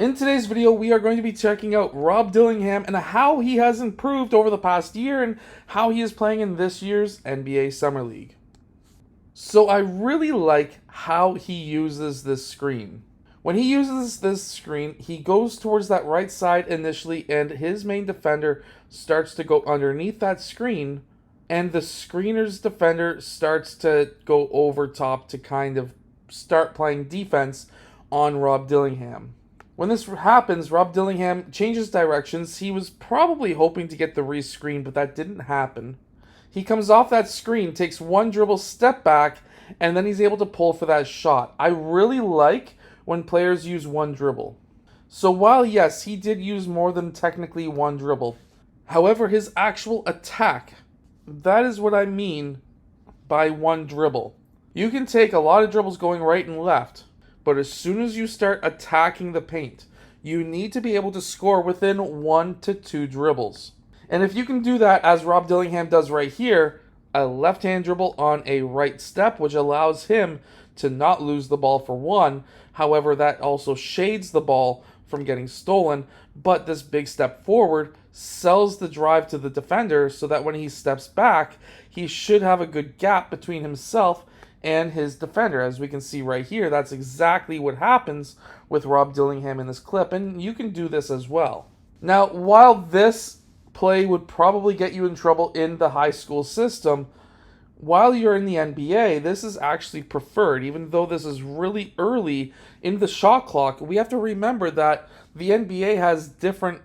In today's video, we are going to be checking out Rob Dillingham and how he has improved over the past year and how he is playing in this year's NBA Summer League. So I really like how he uses this screen. When he uses this screen, he goes towards that right side initially, and his main defender starts to go underneath that screen, and the screener's defender starts to go over top to kind of start playing defense on Rob Dillingham. When this happens, Rob Dillingham changes directions. He was probably hoping to get the re-screen, but that didn't happen. He comes off that screen, takes one dribble step back, and then he's able to pull for that shot. I really like when players use one dribble. So while, yes, he did use more than technically one dribble, however, his actual attack, that is what I mean by one dribble. You can take a lot of dribbles going right and left, but as soon as you start attacking the paint, you need to be able to score within 1 to 2 dribbles. And if you can do that, as Rob Dillingham does right here, a left-hand dribble on a right step, which allows him to not lose the ball for one. However, that also shades the ball from getting stolen, but this big step forward sells the drive to the defender so that when he steps back, he should have a good gap between himself and his defender. As we can see right here, that's exactly what happens with Rob Dillingham in this clip, and you can do this as well. Now, while this play would probably get you in trouble in the high school system, while you're in the NBA, this is actually preferred. Even though this is really early in the shot clock, we have to remember that the NBA has different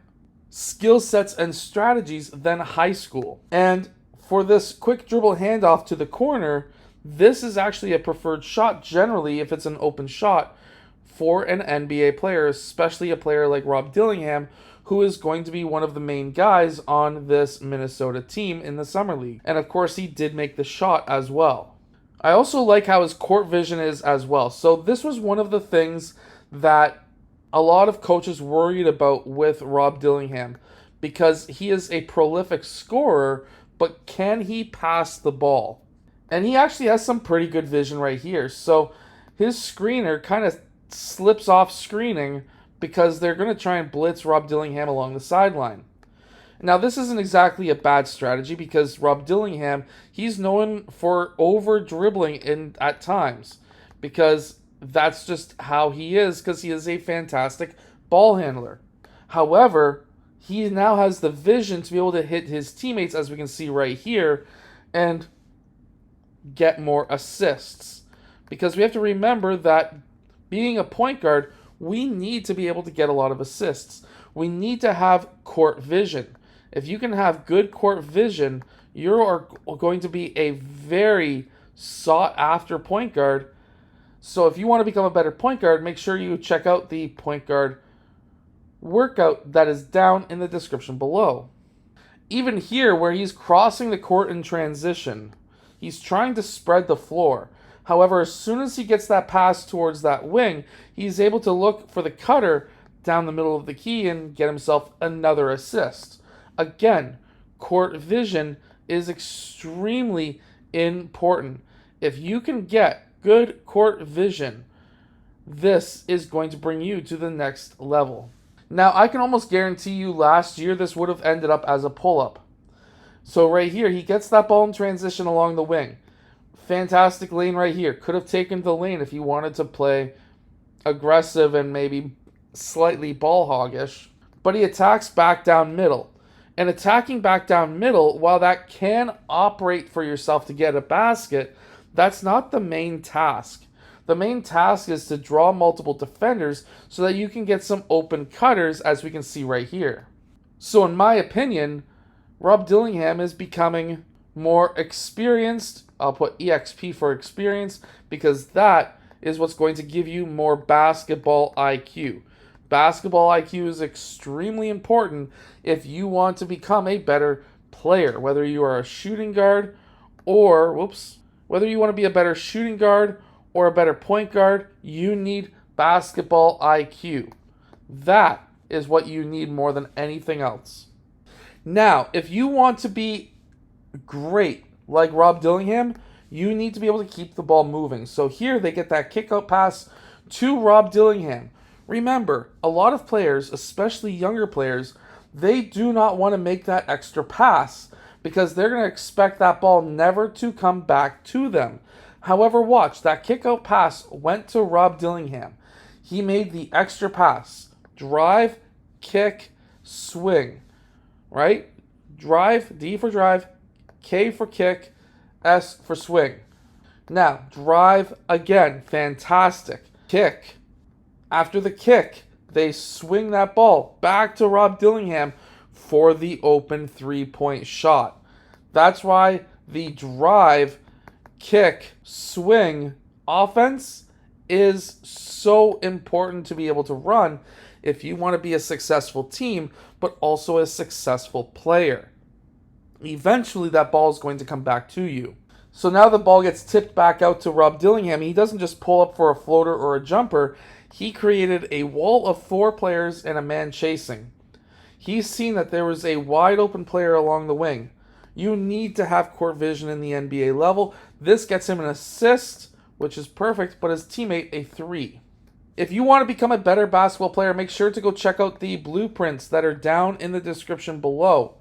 skill sets and strategies than high school. And for this quick dribble handoff to the corner, this is actually a preferred shot generally if it's an open shot for an NBA player, especially a player like Rob Dillingham, who is going to be one of the main guys on this Minnesota team in the Summer League. And of course, he did make the shot as well. I also like how his court vision is as well. So this was one of the things that a lot of coaches worried about with Rob Dillingham, because he is a prolific scorer, but can he pass the ball? And he actually has some pretty good vision right here. So his screener kind of slips off screening because they're going to try and blitz Rob Dillingham along the sideline. Now, this isn't exactly a bad strategy because Rob Dillingham, he's known for over-dribbling at times, because that's just how he is, because he is a fantastic ball handler. However, he now has the vision to be able to hit his teammates, as we can see right here, and get more assists. Because we have to remember that being a point guard, we need to be able to get a lot of assists. We need to have court vision. If you can have good court vision, you are going to be a very sought-after point guard. So if you want to become a better point guard, make sure you check out the point guard workout that is down in the description below. Even here, where he's crossing the court in transition, he's trying to spread the floor. However, as soon as he gets that pass towards that wing, he's able to look for the cutter down the middle of the key and get himself another assist. Again, court vision is extremely important. If you can get good court vision, this is going to bring you to the next level. Now, I can almost guarantee you last year this would have ended up as a pull-up. So right here, he gets that ball in transition along the wing. Fantastic lane right here. Could have taken the lane if he wanted to play aggressive and maybe slightly ball hoggish. But he attacks back down middle. And attacking back down middle, while that can operate for yourself to get a basket, that's not the main task. The main task is to draw multiple defenders so that you can get some open cutters, as we can see right here. So in my opinion, Rob Dillingham is becoming more experienced. I'll put EXP for experience, because that is what's going to give you more basketball IQ. Basketball IQ is extremely important if you want to become a better player, whether you are a shooting guard or, whether you want to be a better shooting guard or a better point guard, you need basketball IQ. That is what you need more than anything else. Now, if you want to be great like Rob Dillingham, you need to be able to keep the ball moving. So here they get that kick-out pass to Rob Dillingham. Remember, a lot of players, especially younger players, they do not want to make that extra pass because they're going to expect that ball never to come back to them. However, watch, that kick-out pass went to Rob Dillingham. He made the extra pass. Drive, kick, swing. Right? Drive, D for drive, K for kick, S for swing. Now, drive again. Fantastic. Kick. After the kick, they swing that ball back to Rob Dillingham for the open three-point shot. That's why the drive, kick, swing offense is so important to be able to run if you want to be a successful team, but also a successful player. Eventually, that ball is going to come back to you. So now the ball gets tipped back out to Rob Dillingham. He doesn't just pull up for a floater or a jumper. He created a wall of 4 players and a man chasing. He's seen that there was a wide open player along the wing. You need to have court vision in the NBA level. This gets him an assist, which is perfect, but his teammate a 3. If you want to become a better basketball player, make sure to go check out the blueprints that are down in the description below.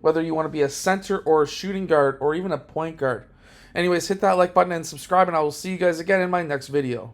Whether you want to be a center or a shooting guard or even a point guard. Anyways, hit that like button and subscribe, and I will see you guys again in my next video.